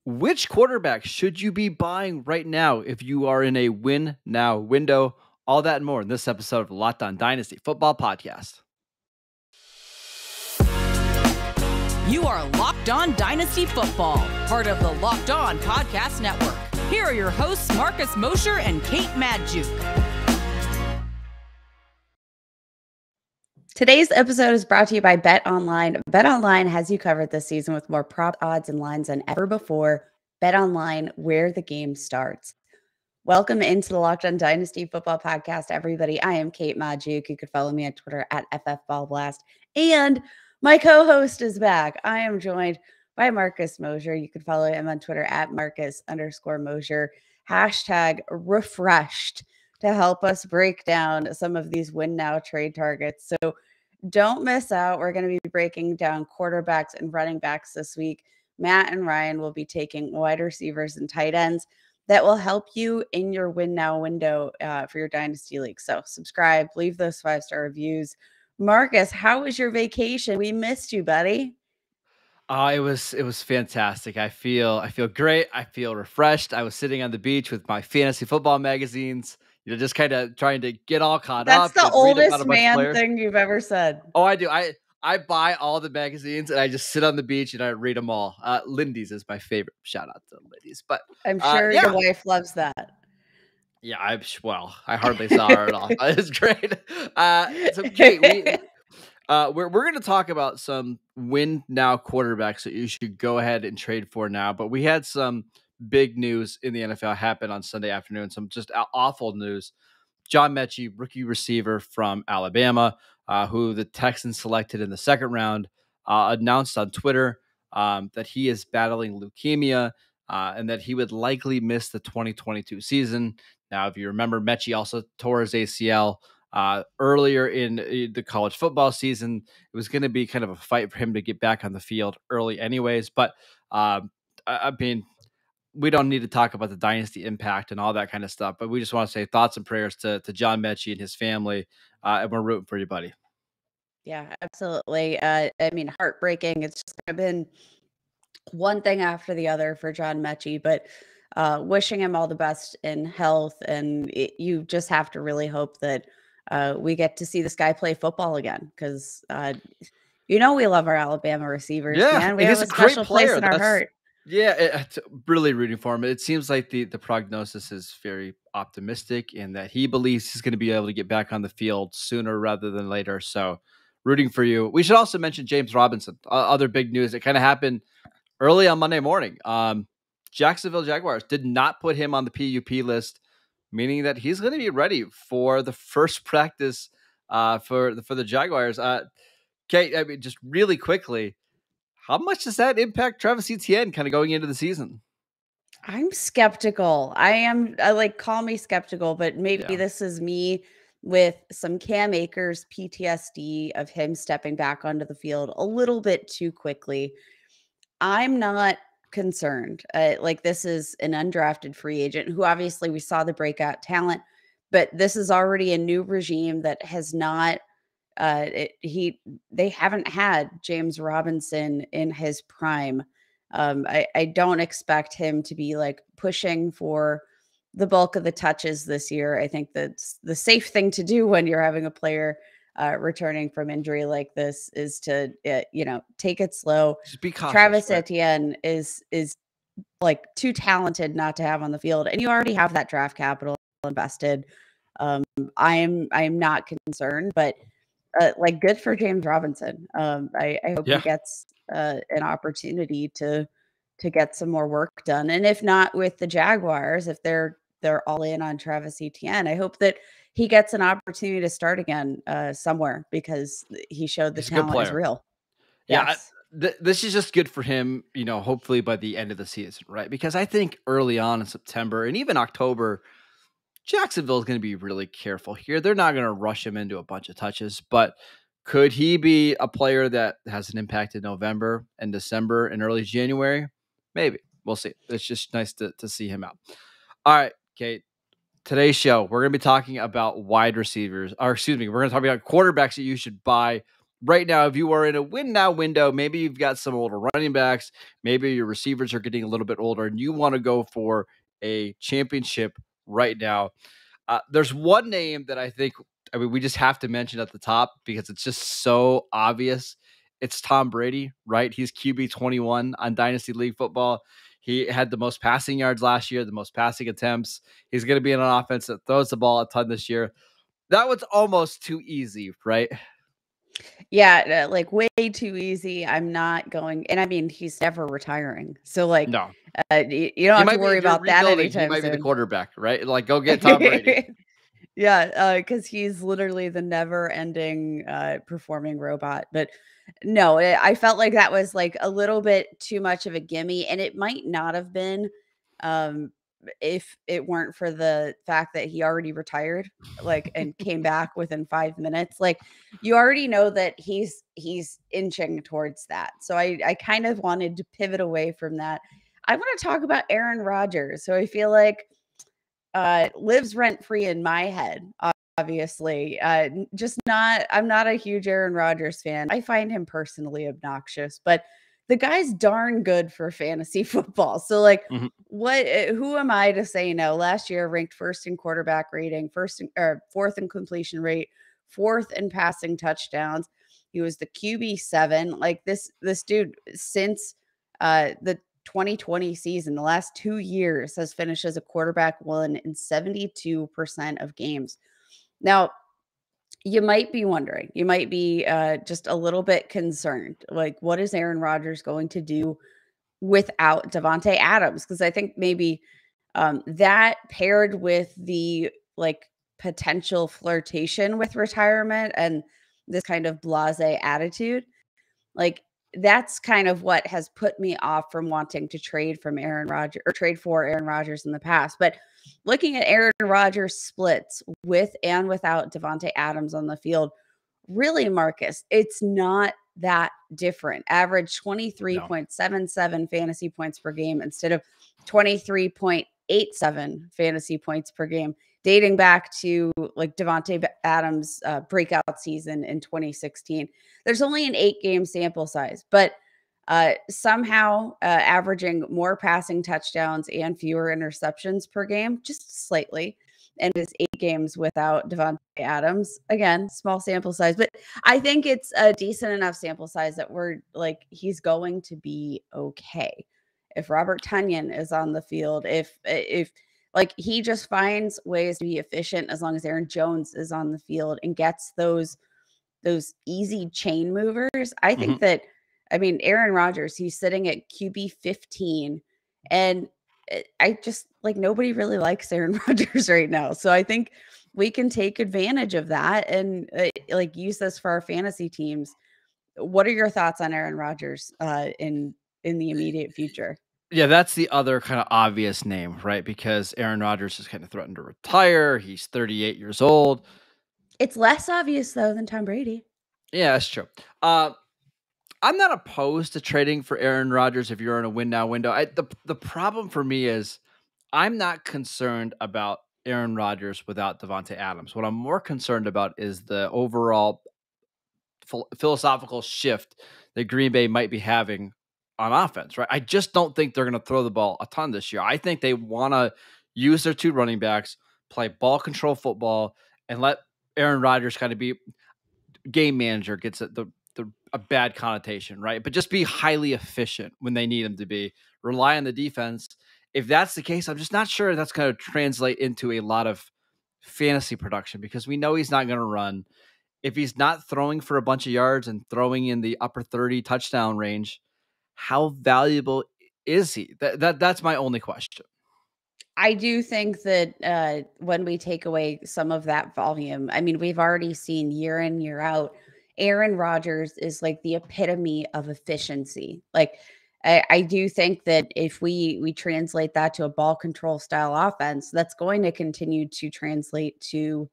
Which quarterback should you be buying right now if you are in a win now window? All that and more in this episode of the Locked On Dynasty Football Podcast. You are Locked On Dynasty Football, part of the Locked On Podcast Network. Here are your hosts, Mosher and Kate Magdziuk. Today's episode is brought to you by BetOnline. BetOnline has you covered this season with more prop odds and lines than ever before. BetOnline, where the game starts. Welcome into the Locked On Dynasty Football Podcast, everybody. I am Kate Magdziuk. You could follow me on Twitter at FFBallBlast. And my co-host is back. I am joined by Marcus Mosher. You can follow him on Twitter at Marcus_Mosher. Hashtag refreshed to help us break down some of these win now trade targets. So don't miss out. We're going to be breaking down quarterbacks and running backs this week. Matt and Ryan will be taking wide receivers and tight ends that will help you in your win now window for your Dynasty League. So subscribe, leave those 5-star reviews. Marcus, how was your vacation? We missed you, buddy. It was fantastic. I feel great. I feel refreshed. I was sitting on the beach with my fantasy football magazines, just kind of trying to get all caught up. That's the oldest man thing you've ever said. Oh, I do. I buy all the magazines and I just sit on the beach and I read them all. Lindy's is my favorite. Shout out to Lindy's, but I'm sure your wife loves that. Yeah, I hardly saw her at all. It's great. So Kate, we're going to talk about some win now quarterbacks that you should go ahead and trade for now. But we had some big news in the NFL happen on Sunday afternoon. Some just awful news. John Mechie, rookie receiver from Alabama, who the Texans selected in the second round, announced on Twitter that he is battling leukemia and that he would likely miss the 2022 season. Now, if you remember, Mechie also tore his ACL earlier in the college football season. It was going to be kind of a fight for him to get back on the field early anyways. But I mean, we don't need to talk about the dynasty impact and all that kind of stuff, but we just want to say thoughts and prayers to John Mechie and his family. And we're rooting for you, buddy. Yeah, absolutely. I mean, heartbreaking. It's just been one thing after the other for John Mechie, but wishing him all the best in health. And you just have to really hope that we get to see this guy play football again, because we love our Alabama receivers. Yeah, man. We have a special place in our heart. Yeah, it's really rooting for him. It seems like the prognosis is very optimistic and that he believes he's going to be able to get back on the field sooner rather than later. So rooting for you. We should also mention James Robinson. Other big news that kind of happened early on Monday morning. Jacksonville Jaguars did not put him on the PUP list, meaning that he's going to be ready for the first practice for the Jaguars. Kate, I mean, just really quickly, how much does that impact Travis Etienne kind of going into the season? I'm skeptical. Call me skeptical, but maybe this is me with some Cam Akers PTSD of him stepping back onto the field a little bit too quickly. I'm not concerned. This is an undrafted free agent who obviously we saw the breakout talent, but this is already a new regime that has not they haven't had James Robinson in his prime. I don't expect him to be pushing for the bulk of the touches this year. I think that's the safe thing to do when you're having a player returning from injury like this is to take it slow. Just be cautious. Travis Etienne is too talented not to have on the field, and you already have that draft capital invested. I am not concerned, but good for James Robinson. I hope he gets an opportunity to get some more work done. And if not with the Jaguars, if they're all in on Travis Etienne, I hope that he gets an opportunity to start again somewhere, because he showed the talent is real. Yeah. Yes. This is just good for him, hopefully by the end of the season, right? Because I think early on in September and even October, Jacksonville is going to be really careful here. They're not going to rush him into a bunch of touches, but could he be a player that has an impact in November and December and early January? Maybe. We'll see. It's just nice to see him out. All right, Kate. Today's show, we're going to be talking about wide receivers. We're going to talk about quarterbacks that you should buy right now, if you are in a win now window, maybe you've got some older running backs, maybe your receivers are getting a little bit older, and you want to go for a championship right now. There's one name that I mean, we just have to mention at the top because it's just so obvious. It's Tom Brady, right? He's QB 21 on Dynasty League football. He had the most passing yards last year, the most passing attempts. He's going to be in an offense that throws the ball a ton this year. That was almost too easy, right? Yeah, like way too easy. I'm not going, and I mean, he's never retiring. So like, No, you don't have to worry if you're about that rebuilding, he anytime might be the soon. quarterback, right? Like, go get Tom Brady. Yeah, because he's literally the never-ending performing robot. But no, I felt like that was like a little bit too much of a gimme, and it might not have been um, if it weren't for the fact that he already retired, like, and came back within 5 minutes. Like, you already know that he's inching towards that. So I kind of wanted to pivot away from that. I want to talk about Aaron Rodgers. So I feel like lives rent free in my head, obviously. I'm not a huge Aaron Rodgers fan. I find him personally obnoxious, but the guy's darn good for fantasy football. So like Mhm. who am I to say no? Last year ranked first in quarterback rating, fourth in completion rate, fourth in passing touchdowns. He was the QB7. Like this dude since the 2020 season, the last 2 years, has finished as a quarterback one in 72% of games. Now, you might be wondering, you might be just a little bit concerned. Like, what is Aaron Rodgers going to do without Davante Adams? Because I think maybe that paired with the like potential flirtation with retirement and this kind of blasé attitude, like that's kind of what has put me off from wanting to trade from Aaron Rodgers or trade for Aaron Rodgers in the past. But looking at Aaron Rodgers splits with and without Davante Adams on the field, really, Marcus, it's not that different. Average No. 23.77 fantasy points per game instead of 23.87 fantasy points per game, dating back to like Davante Adams' breakout season in 2016. There's only an 8-game sample size, but somehow averaging more passing touchdowns and fewer interceptions per game, just slightly. And his 8 games without Davante Adams. Again, small sample size, but I think it's a decent enough sample size that we're like, he's going to be okay. If Robert Tonyan is on the field, if like he just finds ways to be efficient as long as Aaron Jones is on the field and gets those easy chain movers. I think Mhm. that, I mean, Aaron Rodgers, he's sitting at QB 15, and I just like nobody really likes Aaron Rodgers right now. So I think we can take advantage of that and like use this for our fantasy teams. What are your thoughts on Aaron Rodgers in the immediate future? Yeah, that's the other kind of obvious name, right? Because Aaron Rodgers is kind of threatened to retire. He's 38 years old. It's less obvious though than Tom Brady. Yeah, that's true. I'm not opposed to trading for Aaron Rodgers if you're in a win now window. The problem for me is I'm not concerned about Aaron Rodgers without Davante Adams. What I'm more concerned about is the overall philosophical shift that Green Bay might be having on offense, right? I just don't think they're going to throw the ball a ton this year. I think they want to use their 2 running backs, play ball control football, and let Aaron Rodgers kind of be game manager. Gets a bad connotation, right? But just be highly efficient when they need him to be. Rely on the defense. If that's the case, I'm just not sure that's going to translate into a lot of fantasy production because we know he's not going to run. If he's not throwing for a bunch of yards and throwing in the upper 30 touchdown range, how valuable is he? That's my only question. I do think that when we take away some of that volume, I mean, we've already seen year in, year out, Aaron Rodgers is like the epitome of efficiency. Like, I do think that if we translate that to a ball control style offense, that's going to continue to translate to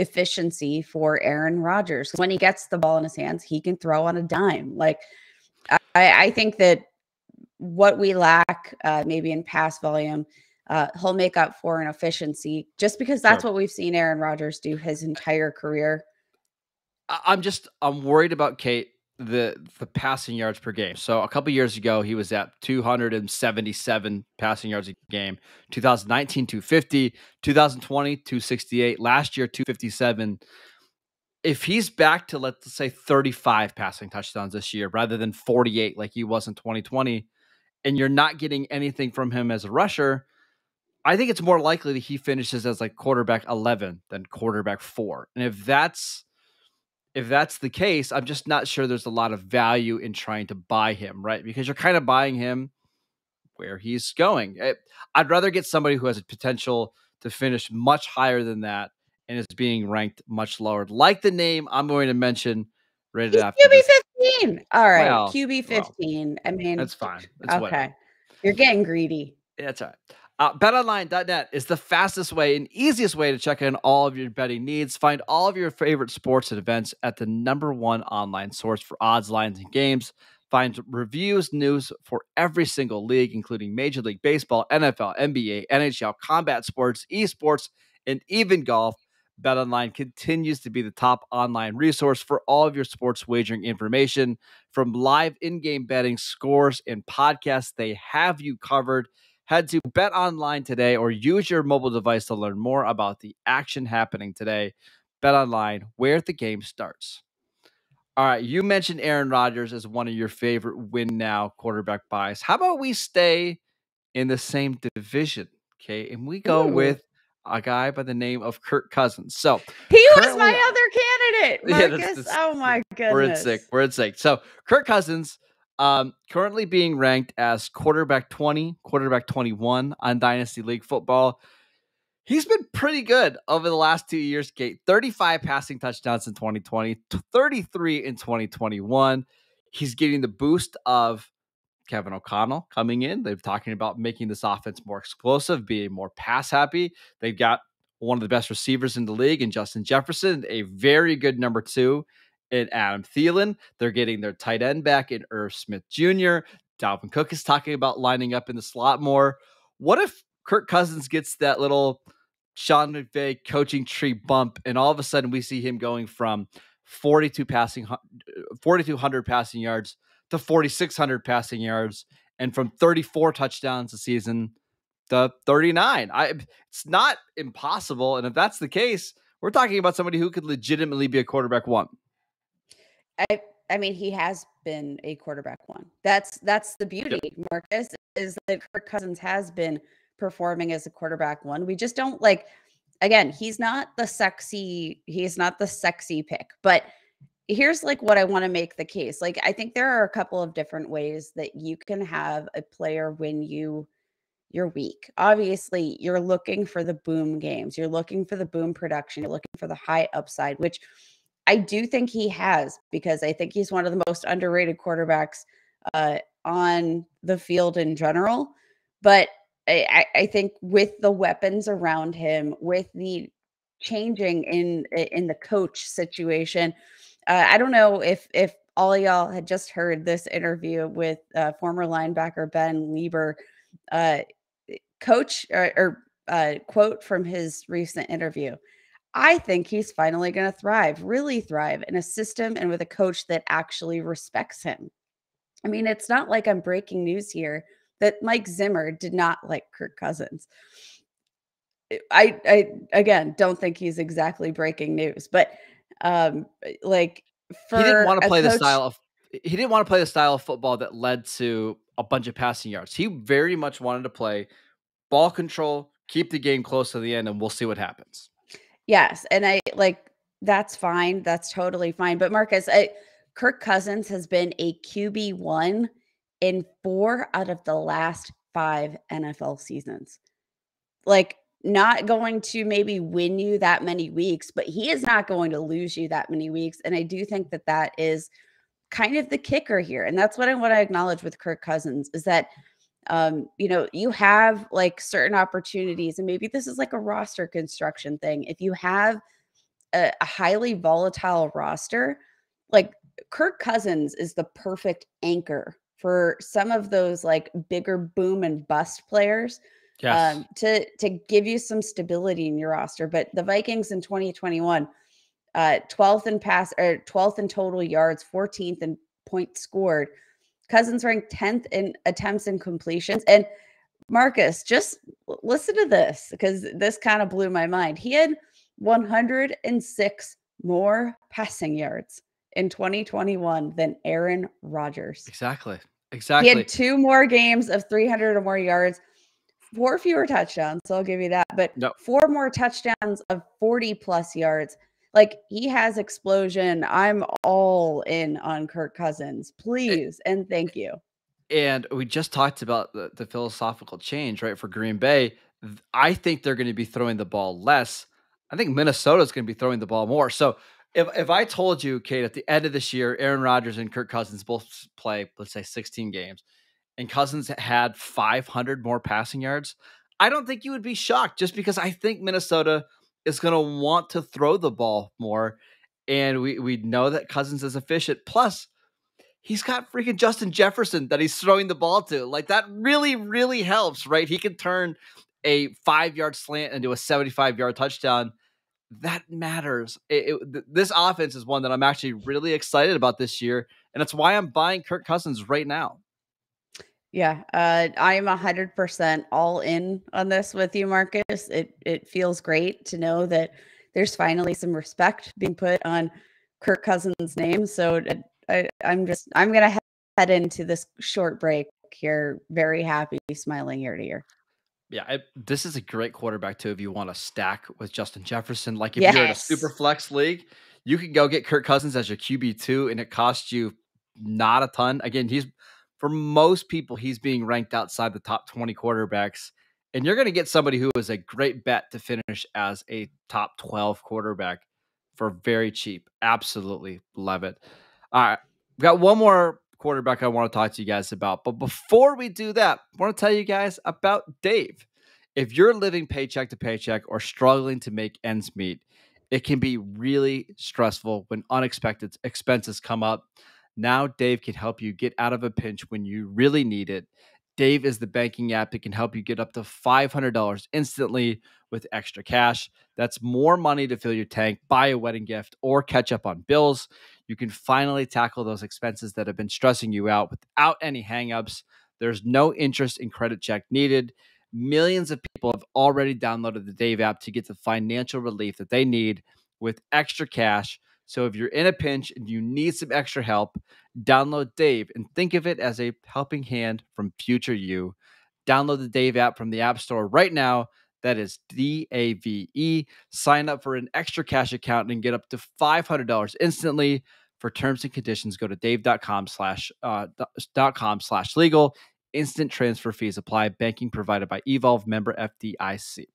efficiency for Aaron Rodgers. When he gets the ball in his hands, he can throw on a dime. Like, I think that what we lack maybe in pass volume, he'll make up for in efficiency just because that's Sure. what we've seen Aaron Rodgers do his entire career. I'm worried about Kate, the passing yards per game. So a couple years ago, he was at 277 passing yards a game. 2019, 250. 2020, 268. Last year, 257. If he's back to, let's say, 35 passing touchdowns this year rather than 48 like he was in 2020, and you're not getting anything from him as a rusher, I think it's more likely that he finishes as like quarterback 11 than quarterback 4. And if that's the case, I'm just not sure there's a lot of value in trying to buy him, right? Because you're kind of buying him where he's going. I'd rather get somebody who has a potential to finish much higher than that and is being ranked much lower. Like the name I'm going to mention right He's after this. QB 15. All right, Well, QB 15. I mean, that's fine. It's okay. whatever. You're getting greedy. That's all right. BetOnline.net is the fastest way and easiest way to check in all of your betting needs. Find all of your favorite sports and events at the #1 online source for odds, lines, and games. Find reviews, news for every single league, including Major League Baseball, NFL, NBA, NHL, combat sports, esports, and even golf. BetOnline continues to be the top online resource for all of your sports wagering information. From live in-game betting, scores, and podcasts, they have you covered. Head to BetOnline today or use your mobile device to learn more about the action happening today. BetOnline, where the game starts. All right, you mentioned Aaron Rodgers as one of your favorite win now quarterback buys. How about we stay in the same division, okay? And we go with a guy by the name of Kirk Cousins. So he was my other candidate, Marcus. Oh my goodness, we're in sync. So Kirk Cousins, currently being ranked as quarterback 20, quarterback 21 on Dynasty League Football. He's been pretty good over the last 2 years, Kate. 35 passing touchdowns in 2020, 33 in 2021. He's getting the boost of Kevin O'Connell coming in. They're talking about making this offense more explosive, being more pass happy. They've got one of the best receivers in the league in Justin Jefferson, a very good number 2 in Adam Thielen. They're getting their tight end back in Irv Smith Jr. Dalvin Cook is talking about lining up in the slot more. What if Kirk Cousins gets that little Sean McVay coaching tree bump, and all of a sudden we see him going from 4,200 passing yards to 4,600 passing yards, and from 34 touchdowns a season to 39. It's not impossible, and if that's the case, we're talking about somebody who could legitimately be a quarterback 1. I mean, he has been a quarterback 1. That's the beauty, yep. Marcus, is that Kirk Cousins has been performing as a quarterback 1. We just don't again, he's not the sexy pick, but here's what I want to make the case. I think there are a couple of different ways that you can have a player when you're weak. Obviously, you're looking for the boom games. You're looking for the boom production. You're looking for the high upside, which I do think he has, because I think he's one of the most underrated quarterbacks on the field in general. But I think with the weapons around him, with the changing in the coach situation, I don't know if all of y'all had just heard this interview with former linebacker Ben Lieber, coach or quote from his recent interview. I think he's finally going to really thrive in a system and with a coach that actually respects him. I mean, it's not like I'm breaking news here that Mike Zimmer did not like Kirk Cousins. I again don't think he's exactly breaking news, but he didn't want to play the style of football that led to a bunch of passing yards. He very much wanted to play ball control, keep the game close to the end, and we'll see what happens. Yes, and that's fine. That's totally fine. But Marcus, Kirk Cousins has been a QB1 in 4 out of the last 5 NFL seasons. Not going to maybe win you that many weeks, but he is not going to lose you that many weeks. And I do think that that is kind of the kicker here. And that's what I want to acknowledge with Kirk Cousins is that, you have certain opportunities, and maybe this is a roster construction thing. If you have a highly volatile roster, Kirk Cousins is the perfect anchor for some of those bigger boom and bust players. Yes. To give you some stability in your roster. But the Vikings in 2021, 12th in pass or 12th in total yards, 14th in points scored. Cousins ranked 10th in attempts and completions. And Marcus, just listen to this because this kind of blew my mind. He had 106 more passing yards in 2021 than Aaron Rodgers. Exactly. He had 2 more games of 300 or more yards, 4 fewer touchdowns, so I'll give you that, but 4 more touchdowns of 40 plus yards. Like, he has explosion. I'm all in on Kirk Cousins. Please and thank you. And we just talked about the philosophical change, right? For Green Bay, I think they're going to be throwing the ball less. I think Minnesota is going to be throwing the ball more. So if I told you, Kate, at the end of this year, Aaron Rodgers and Kirk Cousins both play, let's say 16 games, and Cousins had 500 more passing yards, I don't think you would be shocked, just because I think Minnesota is going to want to throw the ball more. And we know that Cousins is efficient. Plus, he's got freaking Justin Jefferson that he's throwing the ball to. Like, that really, really helps, right? He can turn a 5-yard slant into a 75-yard touchdown. That matters. This offense is one that I'm actually really excited about this year, and that's why I'm buying Kirk Cousins right now. Yeah, I'm 100% all in on this with you, Marcus. It feels great to know that there's finally some respect being put on Kirk Cousins' name. So I'm gonna head into this short break here, very happy, smiling ear to ear. Yeah, this is a great quarterback too if you want to stack with Justin Jefferson. Like, if you're in a super flex league, you can go get Kirk Cousins as your QB2, and it costs you not a ton. Again, for most people, he's being ranked outside the top 20 quarterbacks, and you're going to get somebody who is a great bet to finish as a top 12 quarterback for very cheap. Absolutely love it. All right, we got one more quarterback I want to talk to you guys about. But before we do that, I want to tell you guys about Dave. If you're living paycheck to paycheck or struggling to make ends meet, it can be really stressful when unexpected expenses come up. Now Dave can help you get out of a pinch when you really need it. Dave is the banking app that can help you get up to $500 instantly with extra cash. That's more money to fill your tank, buy a wedding gift, or catch up on bills. You can finally tackle those expenses that have been stressing you out without any hangups. There's no interest and credit check needed. Millions of people have already downloaded the Dave app to get the financial relief that they need with extra cash. So if you're in a pinch and you need some extra help, download Dave and think of it as a helping hand from future you. Download the Dave app from the App Store right now. That is DAVE. Sign up for an extra cash account and get up to $500 instantly. For terms and conditions, go to dave.com/legal. Instant transfer fees apply. Banking provided by Evolve, member FDIC.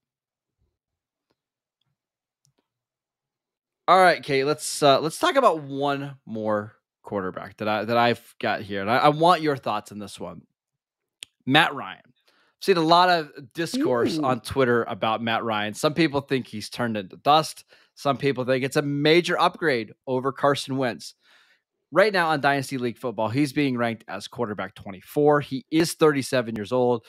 All right, Kate, let's talk about one more quarterback that I've got here, and I want your thoughts on this one. Matt Ryan. I've seen a lot of discourse on Twitter about Matt Ryan. Some people think he's turned into dust. Some people think it's a major upgrade over Carson Wentz. Right now on Dynasty League Football, he's being ranked as quarterback 24. He is 37 years old.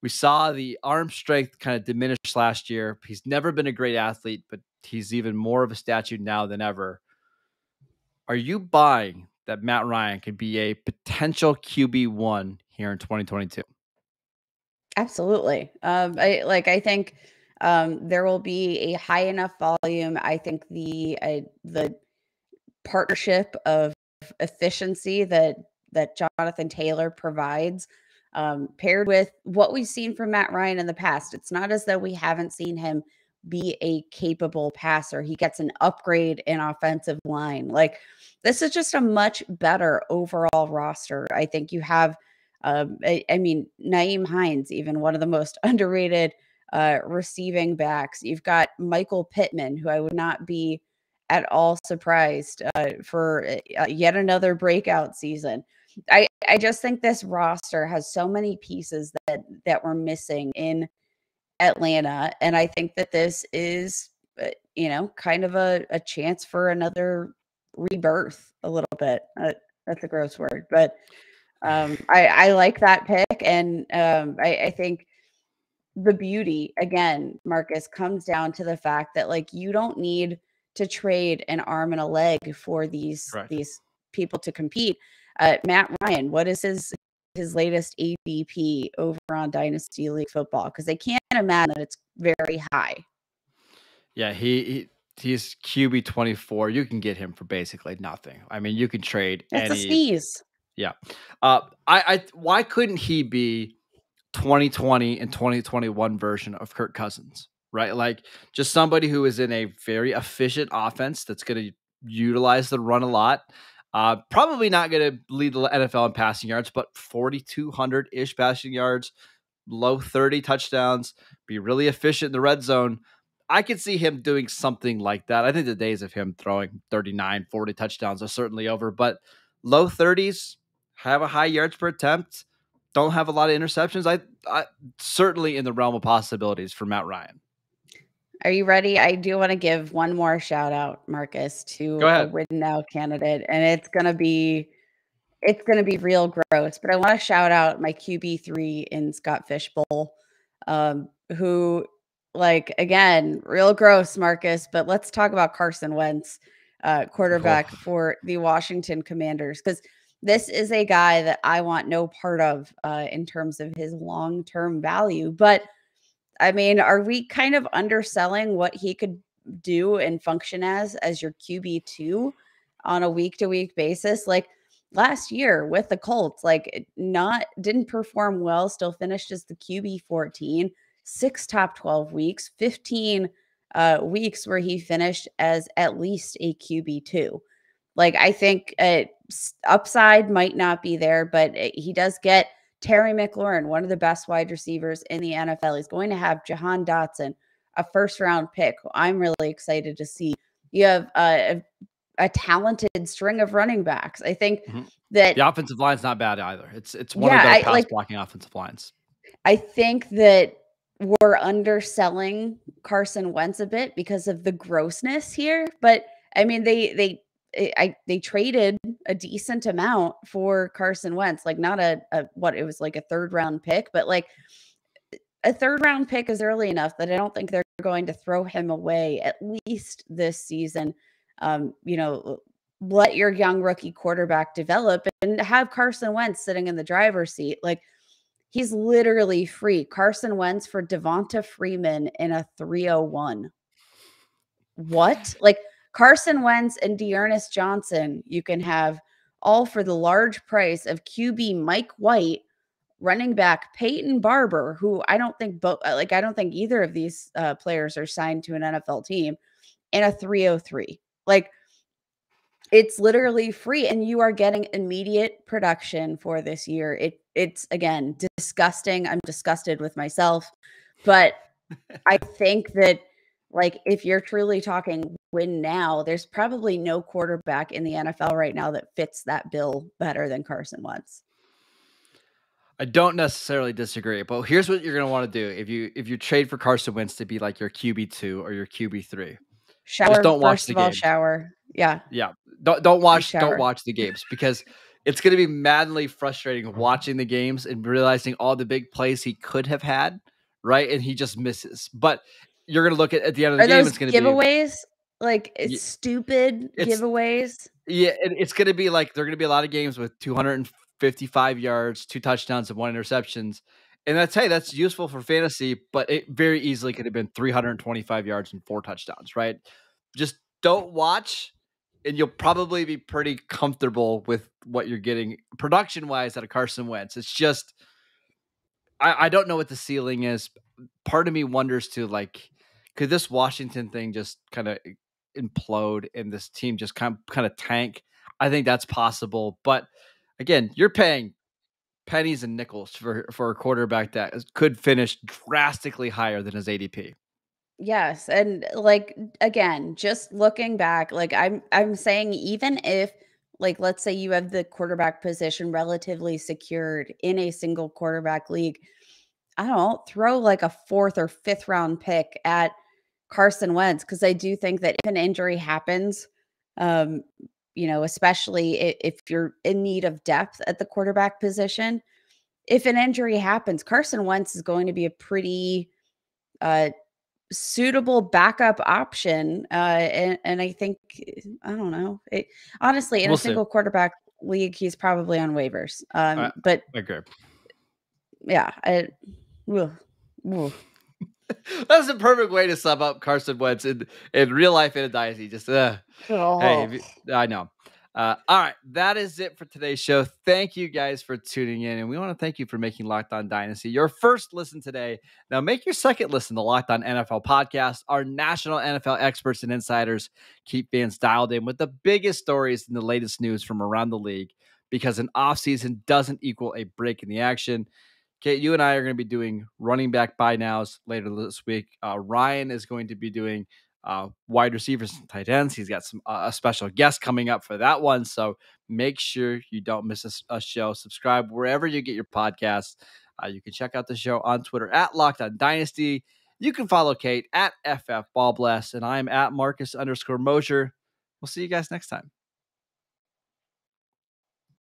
We saw the arm strength kind of diminish last year. He's never been a great athlete, but he's even more of a statue now than ever. Are you buying that Matt Ryan could be a potential QB1 here in 2022? Absolutely. I think there will be a high enough volume. I think the partnership of efficiency that Jonathan Taylor provides, paired with what we've seen from Matt Ryan in the past. It's not as though we haven't seen him be a capable passer. He gets an upgrade in offensive line. Like, this is just a much better overall roster. I think you have, Nyheim Hines, even one of the most underrated receiving backs. You've got Michael Pittman, who I would not be at all surprised for yet another breakout season. I just think this roster has so many pieces that we're missing in Atlanta, and I think that this is, kind of a chance for another rebirth a little bit. That's a gross word, but I like that pick, and I think the beauty, again, Marcus, comes down to the fact that, like, you don't need to trade an arm and a leg for these people to compete. Matt Ryan, what is his latest ADP over on Dynasty League Football? Because they can't imagine that it's very high. Yeah, he's QB 24. You can get him for basically nothing. I mean, you can trade That's a sneeze. Yeah. Why couldn't he be 2020 and 2021 version of Kirk Cousins, right? Like just somebody who is in a very efficient offense that's going to utilize the run a lot. Probably not going to lead the NFL in passing yards, but 4,200-ish passing yards, low 30 touchdowns, be really efficient in the red zone. I could see him doing something like that. I think the days of him throwing 39, 40 touchdowns are certainly over, but low 30s, have a high yards per attempt, don't have a lot of interceptions. I certainly in the realm of possibilities for Matt Ryan. Are you ready? I do want to give one more shout out, Marcus, to a win now candidate, and it's gonna be real gross. But I want to shout out my QB3 in Scott Fishbowl, who, like, again, real gross, Marcus. But let's talk about Carson Wentz, quarterback for the Washington Commanders, because this is a guy that I want no part of in terms of his long-term value. But I mean, are we kind of underselling what he could do and function as your QB2 on a week-to-week basis? Like last year with the Colts, like didn't perform well, still finished as the QB14, 6 top 12 weeks, 15 weeks where he finished as at least a QB2. Like, I think upside might not be there, but he does get Terry McLaurin, one of the best wide receivers in the NFL. He's going to have Jahan Dotson, a first-round pick. I'm really excited to see. You have a talented string of running backs. I think that the offensive line's not bad either. It's one of the pass blocking offensive lines. I think that we're underselling Carson Wentz a bit because of the grossness here, but I mean, they traded a decent amount for Carson Wentz, like not it was like a 3rd round pick, but like a 3rd round pick is early enough that I don't think they're going to throw him away at least this season. Let your young rookie quarterback develop and have Carson Wentz sitting in the driver's seat. Like he's literally free. Carson Wentz for Devonta Freeman in a 301. What? Like Carson Wentz and Dearness Johnson, you can have all for the large price of QB Mike White, running back Peyton Barber, who I don't think either of these players are signed to an NFL team, and a 303. Like it's literally free, and you are getting immediate production for this year. It's again disgusting. I'm disgusted with myself, but I think that, like, if you're truly talking win now, there's probably no quarterback in the NFL right now that fits that bill better than Carson Wentz. I don't necessarily disagree, but here's what you're going to want to do if you trade for Carson Wentz to be like your QB2 or your QB3. Shower. Just don't watch the game. Shower. Yeah. Yeah. Don't watch the games, because it's going to be madly frustrating watching the games and realizing all the big plays he could have had, right? And he just misses. But you're going to look at the end of the game. It's going to be giveaways, like stupid giveaways. Yeah, it's going to be like there are going to be a lot of games with 255 yards, 2 touchdowns, and 1 interceptions. And that's useful for fantasy, but it very easily could have been 325 yards and 4 touchdowns, right? Just don't watch, and you'll probably be pretty comfortable with what you're getting production-wise out of Carson Wentz. It's just, I don't know what the ceiling is. Part of me wonders too, like, could this Washington thing just kind of implode and this team just kind of tank? I think that's possible, but again, you're paying pennies and nickels for a quarterback that could finish drastically higher than his ADP. Yes, and like again, just looking back, like I'm saying, even if, like, let's say you have the quarterback position relatively secured in a single quarterback league, I don't know, throw like a 4th or 5th round pick at Carson Wentz, because I do think that if an injury happens, especially if you're in need of depth at the quarterback position, if an injury happens, Carson Wentz is going to be a pretty suitable backup option. And I think, I don't know. Honestly, in We'll a single quarterback league, he's probably on waivers. But I agree. Yeah, That's the perfect way to sum up Carson Wentz in real life in a dynasty. Just hey, I know. All right, that is it for today's show. Thank you guys for tuning in, and we want to thank you for making Locked On Dynasty your first listen today. Now make your second listen to Locked On NFL Podcast. Our national NFL experts and insiders keep fans dialed in with the biggest stories and the latest news from around the league, because an offseason doesn't equal a break in the action. Kate, you and I are going to be doing running back buy nows later this week. Ryan is going to be doing wide receivers and tight ends. He's got some a special guest coming up for that one. So make sure you don't miss a show. Subscribe wherever you get your podcasts. You can check out the show on Twitter at Locked On Dynasty. You can follow Kate at FF Ball Blast, and I'm at Marcus _Mosher. We'll see you guys next time.